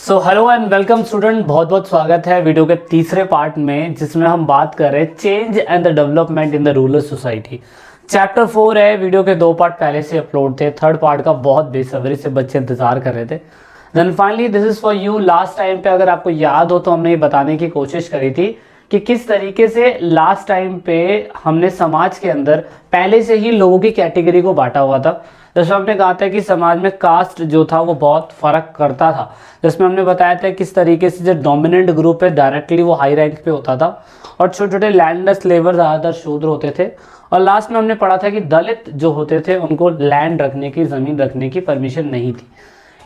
So hello and welcome student, बहुत बहुत स्वागत है वीडियो के तीसरे पार्ट में, जिसमें हम बात कर रहे हैं change and the development in the rural society. Chapter 4 है। वीडियो के 2 पार्ट पहले से अपलोड थे। थर्ड पार्ट का बहुत बेसब्री से बच्चे इंतजार कर रहे थे। Then finally this is for you. Last time पे अगर आपको याद हो तो हमने ये बताने की कोशिश करी थी कि किस तरीके से लास्ट टाइम पे हमने समाज के अंदर पहले से ही लोगों की कैटेगरी को बांटा हुआ था। जैसे हमने कहा था कि समाज में कास्ट जो था वो बहुत फर्क करता था, जिसमें हमने बताया था किस तरीके से जो डोमिनेंट ग्रुप है डायरेक्टली वो हाई रैंक पे होता था और छोटे छोटे लैंडलेस लेबर ज़्यादातर शूद्र होते थे। और लास्ट में हमने पढ़ा था कि दलित जो होते थे उनको लैंड रखने की, ज़मीन रखने की परमिशन नहीं थी।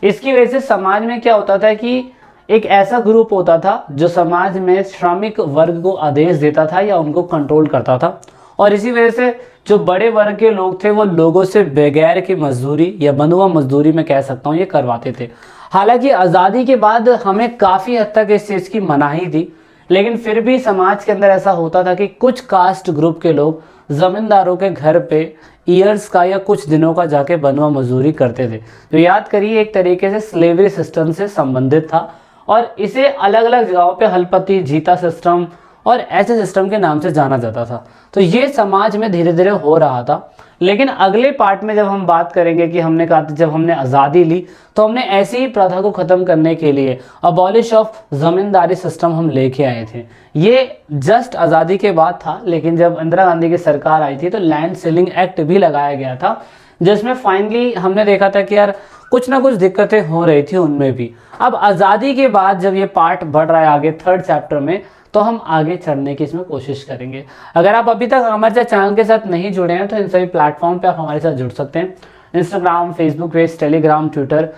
इसकी वजह से समाज में क्या होता था कि एक ऐसा ग्रुप होता था जो समाज में श्रमिक वर्ग को आदेश देता था या उनको कंट्रोल करता था, और इसी वजह से जो बड़े वर्ग के लोग थे वो लोगों से बगैर की मजदूरी या बंधुआ मजदूरी में कह सकता हूँ ये करवाते थे। हालांकि आज़ादी के बाद हमें काफ़ी हद तक इस चीज़ की मनाही थी, लेकिन फिर भी समाज के अंदर ऐसा होता था कि कुछ कास्ट ग्रुप के लोग ज़मींदारों के घर पे ईयर्स का या कुछ दिनों का जाके बंधुआ मजदूरी करते थे। तो याद करिए, एक तरीके से स्लेवरी सिस्टम से संबंधित था और इसे अलग अलग जगहों पे हलपति, जीता सिस्टम और ऐसे सिस्टम के नाम से जाना जाता था। तो ये समाज में धीरे धीरे हो रहा था। लेकिन अगले पार्ट में जब हम बात करेंगे कि हमने कहा था जब हमने आज़ादी ली तो हमने ऐसी ही प्रथा को ख़त्म करने के लिए अबॉलिश ऑफ ज़मींदारी सिस्टम हम लेके आए थे। ये जस्ट आज़ादी के बाद था, लेकिन जब इंदिरा गांधी की सरकार आई थी तो लैंड सीलिंग एक्ट भी लगाया गया था, जिसमें फाइनली हमने देखा था कि यार कुछ ना कुछ दिक्कतें हो रही थी उनमें भी। अब आज़ादी के बाद जब ये पार्ट बढ़ रहा है आगे थर्ड चैप्टर में, तो हम आगे चढ़ने की इसमें कोशिश करेंगे। अगर आप अभी तक हमारे चैनल के साथ नहीं जुड़े हैं तो इन सभी प्लेटफॉर्म पे आप हमारे साथ जुड़ सकते हैं। Instagram, Facebook page, Telegram, Twitter,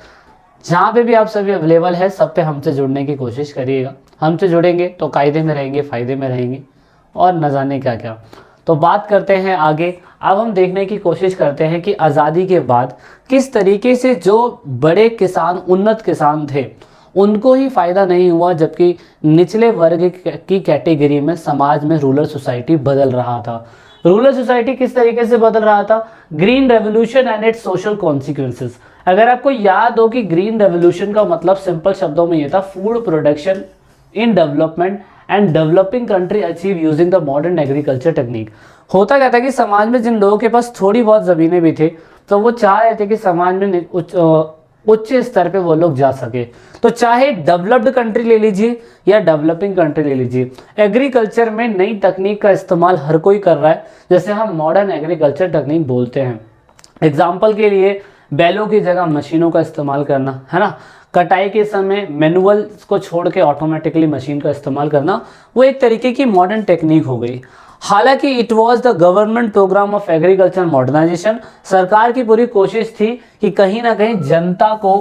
जहाँ पे भी आप सभी अवेलेबल है सब पे हमसे जुड़ने की कोशिश करिएगा। हमसे जुड़ेंगे तो कायदे में रहेंगे, फ़ायदे में रहेंगे और न जाने क्या क्या। तो बात करते हैं आगे। अब हम देखने की कोशिश करते हैं कि आज़ादी के बाद किस तरीके से जो बड़े किसान, उन्नत किसान थे, उनको ही फ़ायदा नहीं हुआ, जबकि निचले वर्ग की कैटेगरी में समाज में रूरल सोसाइटी बदल रहा था। रूरल सोसाइटी किस तरीके से बदल रहा था? Green revolution and it's social consequences. अगर आपको याद हो कि ग्रीन रेवोल्यूशन का मतलब सिंपल शब्दों में ये था, food production in development and developing country achieve using the modern agriculture technique. होता क्या था कि समाज में जिन लोगों के पास थोड़ी बहुत ज़मीनें भी थे तो वो चाह रहे थे कि समाज में उच्च स्तर पे वो लोग जा सके। तो चाहे डेवलप्ड कंट्री ले लीजिए या डेवलपिंग कंट्री ले लीजिए, एग्रीकल्चर में नई तकनीक का इस्तेमाल हर कोई कर रहा है, जैसे हम मॉडर्न एग्रीकल्चर टेक्निक बोलते हैं। एग्जाम्पल के लिए बैलों की जगह मशीनों का इस्तेमाल करना, है ना। कटाई के समय मैनुअल को छोड़ के ऑटोमेटिकली मशीन का इस्तेमाल करना, वो एक तरीके की मॉडर्न टेक्निक हो गई। हालांकि it was the government programme of agriculture modernisation. सरकार की पूरी कोशिश थी कि कहीं ना कहीं जनता को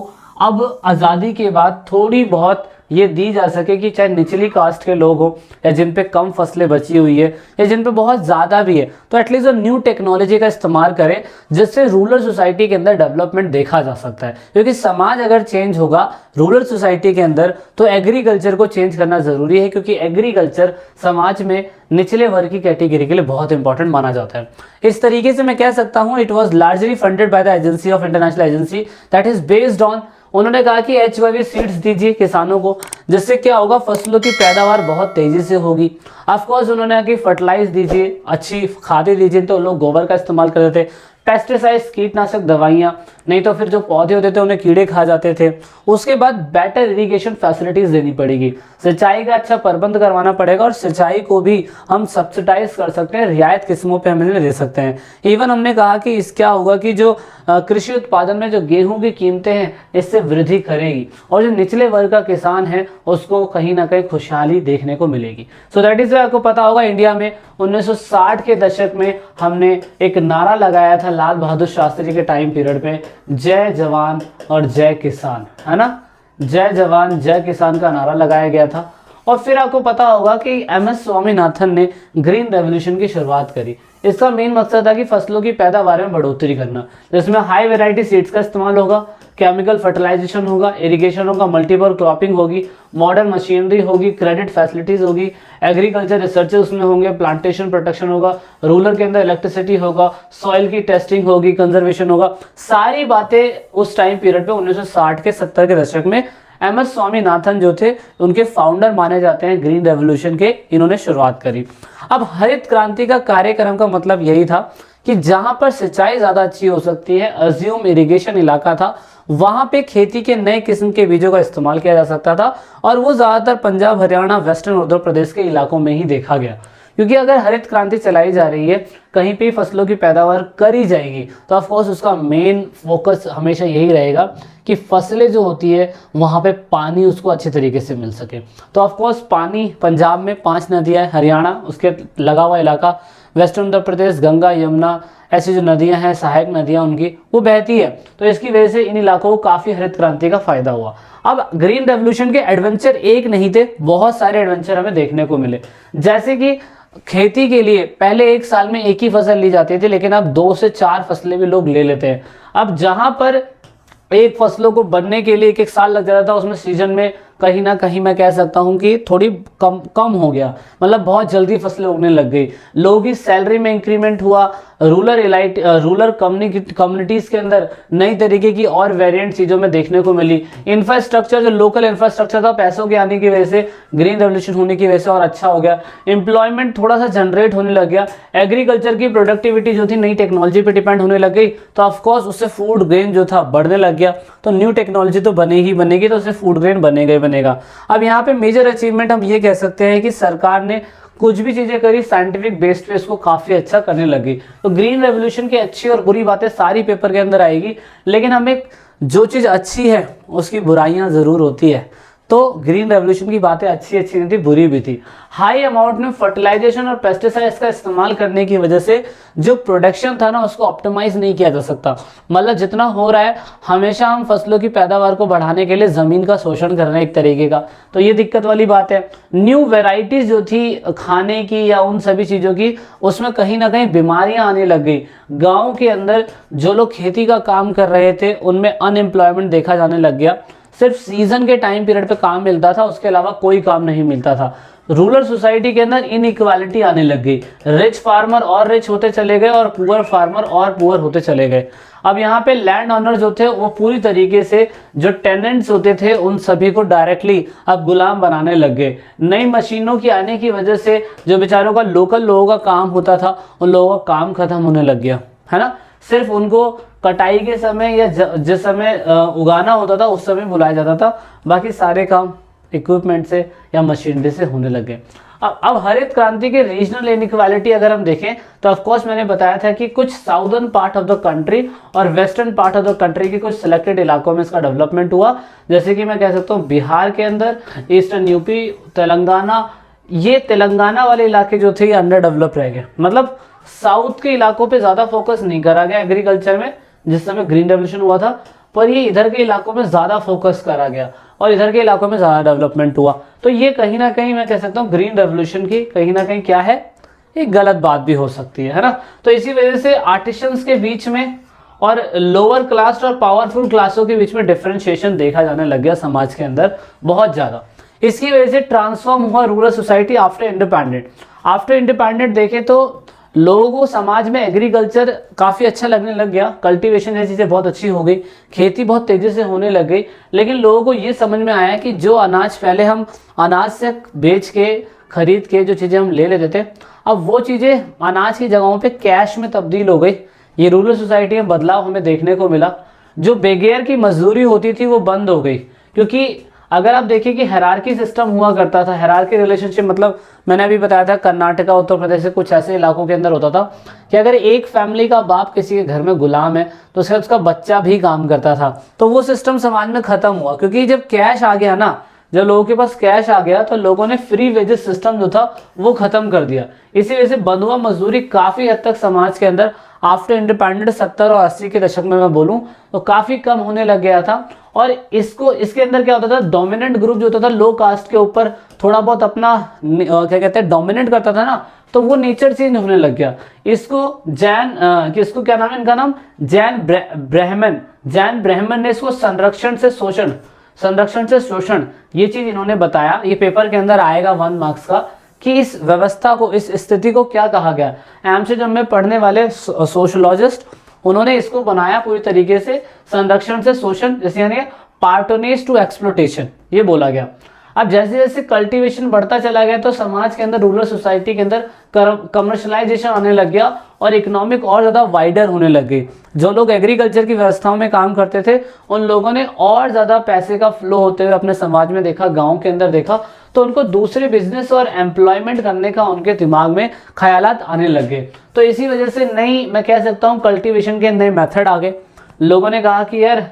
अब आज़ादी के बाद थोड़ी बहुत ये दी जा सके कि चाहे निचली कास्ट के लोग हो या जिन पे कम फसलें बची हुई है या जिन पे बहुत ज़्यादा भी है, तो एटलीस्ट वो न्यू टेक्नोलॉजी का इस्तेमाल करें, जिससे रूरल सोसाइटी के अंदर डेवलपमेंट देखा जा सकता है। क्योंकि समाज अगर चेंज होगा रूरल सोसाइटी के अंदर तो एग्रीकल्चर को चेंज करना ज़रूरी है, क्योंकि एग्रीकल्चर समाज में निचले वर्ग की कैटेगरी के लिए बहुत इंपॉर्टेंट माना जाता है। इस तरीके से मैं कह सकता हूँ it was largely funded by the agency of international agency that is based on. उन्होंने कहा कि HYV सीड्स दीजिए किसानों को, जिससे क्या होगा, फसलों की पैदावार बहुत तेजी से होगी। ऑफकोर्स उन्होंने कहा कि फर्टिलाइज दीजिए, अच्छी खादें दीजिए, तो लोग गोबर का इस्तेमाल करते थे। पेस्टिसाइड्स, कीटनाशक दवाइयाँ, नहीं तो फिर जो पौधे होते थे उन्हें कीड़े खा जाते थे। उसके बाद बेटर इरिगेशन फैसिलिटीज़ देनी पड़ेगी, सिंचाई का अच्छा प्रबंध करवाना पड़ेगा और सिंचाई को भी हम सब्सिडाइज कर सकते हैं, रियायत किस्मों पे हम इन्हें दे सकते हैं। इवन हमने कहा कि इस क्या होगा कि जो कृषि उत्पादन में जो गेहूं की कीमतें हैं इससे वृद्धि करेगी और जो निचले वर्ग का किसान है उसको कहीं ना कहीं खुशहाली देखने को मिलेगी। सो दैट इज, आपको पता होगा इंडिया में 1960 के दशक में हमने एक नारा लगाया था लाल बहादुर शास्त्री के टाइम पीरियड पे, जय जवान और जय किसान, है ना। जय जवान जय किसान का नारा लगाया गया था। और फिर आपको पता होगा कि MS स्वामीनाथन ने ग्रीन रेवोल्यूशन की शुरुआत करी। इसका मेन मकसद था कि फसलों की पैदावार में बढ़ोतरी करना, जिसमें हाई वैरायटी सीड्स का इस्तेमाल होगा, केमिकल फर्टिलाइजेशन होगा, इरिगेशन होगा, मल्टीपल क्रॉपिंग होगी, मॉडर्न मशीनरी होगी, क्रेडिट फैसिलिटीज होगी, एग्रीकल्चर रिसर्च उसमें होंगे, प्लांटेशन प्रोटेक्शन होगा, रूरल के अंदर इलेक्ट्रिसिटी होगा, सॉइल की टेस्टिंग होगी, कंजर्वेशन होगा। सारी बातें उस टाइम पीरियड पे 1960 के 70 के दशक में MS स्वामीनाथन जो थे उनके फाउंडर माने जाते हैं ग्रीन रेवोल्यूशन के, इन्होंने शुरुआत करी। अब हरित क्रांति का कार्यक्रम का मतलब यही था कि जहां पर सिंचाई ज्यादा अच्छी हो सकती है, अज्यूम इरिगेशन इलाका था, वहां पे खेती के नए किस्म के बीजों का इस्तेमाल किया जा सकता था, और वो ज्यादातर पंजाब, हरियाणा, वेस्टर्न उत्तर प्रदेश के इलाकों में ही देखा गया। क्योंकि अगर हरित क्रांति चलाई जा रही है, कहीं पे फसलों की पैदावार करी जाएगी, तो ऑफ कोर्स उसका मेन फोकस हमेशा यही रहेगा कि फसलें जो होती है वहाँ पे पानी उसको अच्छे तरीके से मिल सके। तो ऑफ कोर्स पानी पंजाब में 5 नदियाँ हैं, हरियाणा उसके लगा हुआ इलाका, वेस्टर्न उत्तर प्रदेश गंगा यमुना ऐसी जो नदियां हैं, सहायक नदियां उनकी, वो बहती है। तो इसकी वजह से इन इलाकों को काफ़ी हरित क्रांति का फायदा हुआ। अब ग्रीन रेवोल्यूशन के एडवेंचर एक नहीं थे, बहुत सारे एडवेंचर हमें देखने को मिले। जैसे कि खेती के लिए पहले एक साल में एक ही फसल ली जाती थी, लेकिन अब 2 से 4 फसलें भी लोग ले लेते हैं। अब जहां पर एक फसलों को बनने के लिए एक साल लग जाता था, उसमें सीजन में कहीं ना कहीं मैं कह सकता हूं कि थोड़ी कम हो गया, मतलब बहुत जल्दी फसलें उगने लग गई। लोगों की सैलरी में इंक्रीमेंट हुआ, रूरल कम्युनिटीज के अंदर नई तरीके की और वेरिएंट चीज़ों में देखने को मिली। इंफ्रास्ट्रक्चर, जो लोकल इंफ्रास्ट्रक्चर था, पैसों के आने की वजह से, ग्रीन रेवोल्यूशन होने की वजह से और अच्छा हो गया। एम्प्लॉयमेंट थोड़ा सा जनरेट होने लग गया। एग्रीकल्चर की प्रोडक्टिविटी जो थी नई टेक्नोलॉजी पे डिपेंड होने लग गई, तो ऑफकोर्स उससे फूड ग्रेन जो था बढ़ने लग गया। तो न्यू टेक्नोलॉजी तो बनेगी, तो उससे फूड ग्रेन बनेगा। अब यहाँ पे मेजर अचीवमेंट हम ये कह सकते हैं कि सरकार ने कुछ भी चीजें करी साइंटिफिक बेस्ड पे इसको काफी अच्छा करने लगी। तो ग्रीन रेवोल्यूशन की अच्छी और बुरी बातें सारी पेपर के अंदर आएगी, लेकिन हमें जो चीज अच्छी है उसकी बुराइयां जरूर होती है। तो ग्रीन रेवोल्यूशन की बातें अच्छी नहीं थी, बुरी भी थी। हाई अमाउंट में फर्टिलाइजेशन और पेस्टिसाइड्स का इस्तेमाल करने की वजह से जो प्रोडक्शन था ना, उसको ऑप्टिमाइज नहीं किया जा सकता। मतलब जितना हो रहा है, हमेशा हम फसलों की पैदावार को बढ़ाने के लिए जमीन का शोषण कर रहे हैं एक तरीके का, तो ये दिक्कत वाली बात है। न्यू वेराइटीज जो थी खाने की या उन सभी चीज़ों की, उसमें कहीं ना कहीं बीमारियां आने लग गई। गाँव के अंदर जो लोग खेती का काम कर रहे थे, उनमें अनएम्प्लॉयमेंट देखा जाने लग गया। सिर्फ सीजन के टाइम पीरियड पे काम मिलता था, उसके अलावा कोई काम नहीं मिलता था। रूरल सोसाइटी के अंदर इनइक्वालिटी आने लग गई। रिच फार्मर और रिच होते चले गए और पुअर फार्मर और पुअर होते चले गए। अब यहाँ पे लैंड ऑनर जो थे वो पूरी तरीके से जो टेनेंट्स होते थे उन सभी को डायरेक्टली अब गुलाम बनाने लग गए। नई मशीनों की आने की वजह से जो बेचारों का लोकल लोगों का काम होता था, उन लोगों का काम खत्म होने लग गया, है ना। सिर्फ उनको कटाई के समय या जिस समय उगाना होता था उस समय बुलाया जाता था, बाकी सारे काम इक्विपमेंट से या मशीनरी से होने लगे। अब हरित क्रांति के रीजनल इनइक्वालिटी अगर हम देखें तो ऑफ कोर्स मैंने बताया था कि कुछ southern part of the country और western part of the country के कुछ सिलेक्टेड इलाकों में इसका डेवलपमेंट हुआ। जैसे कि मैं कह सकता हूँ बिहार के अंदर, ईस्टर्न यूपी, तेलंगाना, ये तेलंगाना वाले इलाके जो थे ये अंडर डेवलप रह गए। मतलब साउथ के इलाकों पे ज्यादा फोकस नहीं करा गया एग्रीकल्चर में जिस समय ग्रीन रेवोल्यूशन हुआ था, पर ये इधर के इलाकों में ज्यादा फोकस करा गया और इधर के इलाकों में ज्यादा डेवलपमेंट हुआ। तो ये कहीं ना कहीं मैं कह सकता हूँ ग्रीन रेवोल्यूशन की कहीं ना कहीं क्या है, एक गलत बात भी हो सकती है ना। तो इसी वजह से आर्टिशंस के बीच में और लोअर क्लास और पावरफुल क्लासों के बीच में डिफरेंशिएशन देखा जाने लग गया समाज के अंदर बहुत ज्यादा। इसकी वजह से ट्रांसफॉर्म हुआ रूरल सोसाइटी आफ्टर इंडिपेंडेंट देखें तो लोगों को समाज में एग्रीकल्चर काफ़ी अच्छा लगने लग गया। कल्टीवेशन जैसी चीज़ें बहुत अच्छी हो गई, खेती बहुत तेज़ी से होने लग गई। लेकिन लोगों को ये समझ में आया कि जो अनाज पहले हम अनाज से बेच के खरीद के जो चीज़ें हम ले लेते थे, अब वो चीज़ें अनाज की जगहों पे कैश में तब्दील हो गई। ये रूरल सोसाइटी में बदलाव हमें देखने को मिला। जो बेगैर की मजदूरी होती थी वो बंद हो गई, क्योंकि अगर आप देखिए कि हायरार्की सिस्टम हुआ करता था। हायरार्की रिलेशनशिप मतलब मैंने अभी बताया था कर्नाटका, उत्तर प्रदेश से कुछ ऐसे इलाकों के अंदर होता था कि अगर एक फैमिली का बाप किसी के घर में गुलाम है तो उसके उसका बच्चा भी काम करता था। तो वो सिस्टम समाज में खत्म हुआ, क्योंकि जब कैश आ गया ना, जब लोगों के पास कैश आ गया तो लोगों ने फ्री वेजेस सिस्टम जो था वो खत्म कर दिया। इसी वजह से बंधुआ मजदूरी काफी हद तक समाज के अंदर आफ्टर इंडिपेंडेंस 70 और 80 के दशक में मैं बोलूं तो काफी कम होने लग गया था। और इसके अंदर क्या होता था, डोमिनेंट ग्रुप जो होता था लो कास्ट के ऊपर थोड़ा बहुत अपना क्या कहते हैं डोमिनेट करता था ना, तो वो नेचर चेंज होने लग गया। इसको किसको क्या नाम है, इनका नाम जैन ब्राह्मण ने इसको संरक्षण से शोषण ये चीज इन्होंने बताया। ये पेपर के अंदर आएगा 1 मार्क्स का कि इस व्यवस्था को, इस स्थिति को क्या कहा गया। एमसीएम में पढ़ने वाले सोशलॉजिस्ट उन्होंने इसको बनाया पूरी तरीके से संरक्षण से शोषण, जैसे यानी पार्टनेज टू एक्सप्लोटेशन, ये बोला गया। अब जैसे जैसे कल्टीवेशन बढ़ता चला गया तो समाज के अंदर, रूरल सोसाइटी के अंदर कमर्शलाइजेशन आने लग गया और इकोनॉमिक और ज़्यादा वाइडर होने लग गई। जो लोग एग्रीकल्चर की व्यवस्थाओं में काम करते थे उन लोगों ने और ज़्यादा पैसे का फ्लो होते हुए अपने समाज में देखा, गांव के अंदर देखा, तो उनको दूसरे बिजनेस और एम्प्लॉयमेंट करने का उनके दिमाग में ख्यालात आने लग गए। तो इसी वजह से नई, मैं कह सकता हूँ, कल्टीवेशन के नए मेथड आ गए। लोगों ने कहा कि यार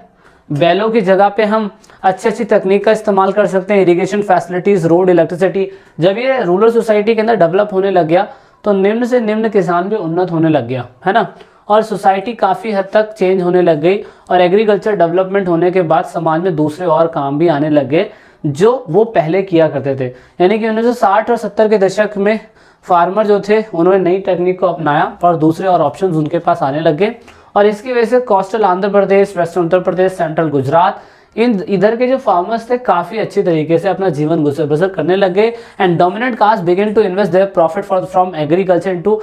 बैलों की जगह पे हम अच्छी अच्छी तकनीक का इस्तेमाल कर सकते हैं, इरिगेशन फैसिलिटीज़, रोड, इलेक्ट्रिसिटी। जब ये रूरल सोसाइटी के अंदर डेवलप होने लग गया तो निम्न से निम्न किसान भी उन्नत होने लग गया, है ना, और सोसाइटी काफ़ी हद तक चेंज होने लग गई। और एग्रीकल्चर डेवलपमेंट होने के बाद समाज में दूसरे और काम भी आने लग गए जो वो पहले किया करते थे। यानी कि 1960 और 70 के दशक में फार्मर जो थे उन्होंने नई टेक्निक को अपनाया और दूसरे और ऑप्शंस उनके पास आने लग गए। और इसकी वजह से coastal Andhra Pradesh, western Uttar Pradesh, central Gujarat, इधर के जो फार्मर्स थे काफ़ी अच्छी तरीके से अपना जीवन गुजर बसर करने लग गए। And dominant caste begin to invest their profit from agriculture into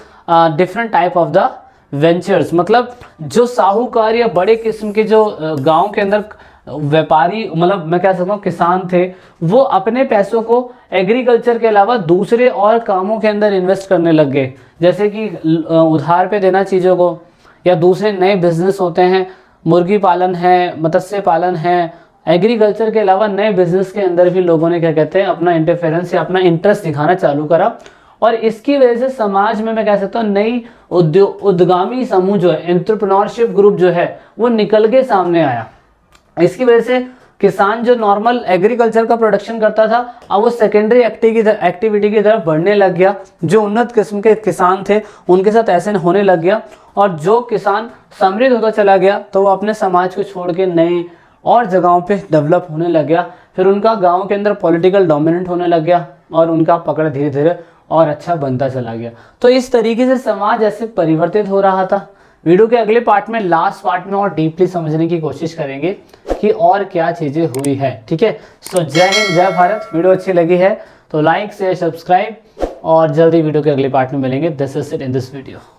different type of the ventures. मतलब जो साहूकार या बड़े किस्म के जो गाँव के अंदर व्यापारी, मतलब मैं कह सकता हूँ किसान थे, वो अपने पैसों को एग्रीकल्चर के अलावा दूसरे और कामों के अंदर इन्वेस्ट करने लग गए, जैसे कि उधार पे देना चीज़ों को, या दूसरे नए बिजनेस होते हैं, मुर्गी पालन है, मत्स्य पालन है। एग्रीकल्चर के अलावा नए बिजनेस के अंदर भी लोगों ने क्या कहते हैं अपना इंटरफेरेंस या अपना इंटरेस्ट दिखाना चालू करा। और इसकी वजह से समाज में मैं कह सकता हूँ नई उद्यमी समूह जो है, एंटरप्रेन्योरशिप ग्रुप जो है, वो निकल के सामने आया। इसकी वजह से किसान जो नॉर्मल एग्रीकल्चर का प्रोडक्शन करता था अब वो सेकेंडरी एक्टिविटी की तरफ बढ़ने लग गया। जो उन्नत किस्म के किसान थे उनके साथ ऐसे होने लग गया। और जो किसान समृद्ध होता चला गया तो वो अपने समाज को छोड़ के नए और जगहों पे डेवलप होने लग गया। फिर उनका गांव के अंदर पॉलिटिकल डोमिनेंट होने लग गया और उनका पकड़ धीरे धीरे और अच्छा बनता चला गया। तो इस तरीके से समाज ऐसे परिवर्तित हो रहा था। वीडियो के अगले पार्ट में, लास्ट पार्ट में और डीपली समझने की कोशिश करेंगे कि और क्या चीज़ें हुई है। ठीक है, सो जय हिंद, जय भारत। वीडियो अच्छी लगी है तो लाइक, शेयर, सब्सक्राइब और जल्दी वीडियो के अगले पार्ट में मिलेंगे। This is it in this video.